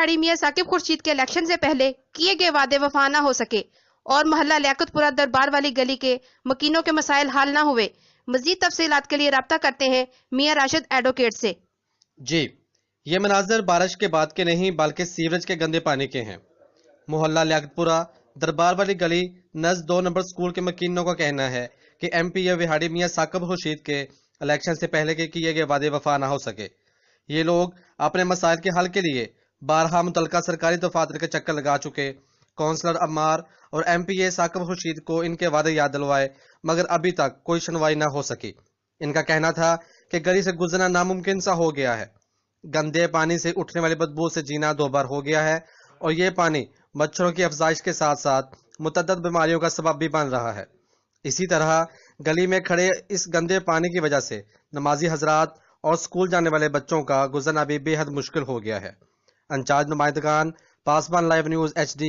विहाड़ी मियां साकिब खुर्शीद के इलेक्शन से पहले किए गए वादे वफा न हो सके और मोहल्ला लियाकतपुरा दरबार वाली गली के मकीनों के मसाइल हल न हुए। मजीद तफसीलात के लिए राब्ता करते हैं मियां राशिद एडवोकेट से। जी, ये मनाजर बारिश के बाद के नहीं बल्कि सीवरेज के गंदे पानी के हैं। मोहल्ला लियाकतपुरा दरबार वाली गली नज़ 2 नंबर स्कूल के मकीनों का कहना है कि MP विहाड़ी मियां साकिब खुर्शीद के इलेक्शन से पहले के किए गए वादे वफा ना हो सके। ये लोग अपने मसाइल के हल के लिए बारहा मुतलका सरकारी दफातर के चक्कर लगा चुके। काउंसलर अम्मार और MP साकिब खुर्शीद को इनके वादे याद दिलवाए मगर अभी तक कोई सुनवाई ना हो सकी। इनका कहना था कि गली से गुजरना नामुमकिन सा हो गया है। गंदे पानी से उठने वाली बदबू से जीना दोबार हो गया है और ये पानी मच्छरों की अफजाइश के साथ साथ मुतअद्दिद बीमारियों का सबब भी बन रहा है। इसी तरह गली में खड़े इस गंदे पानी की वजह से नमाजी हजरात और स्कूल जाने वाले बच्चों का गुजरना भी बेहद मुश्किल हो गया है। इंचार्ज नुमाइंदगान पासबान लाइव न्यूज़ HD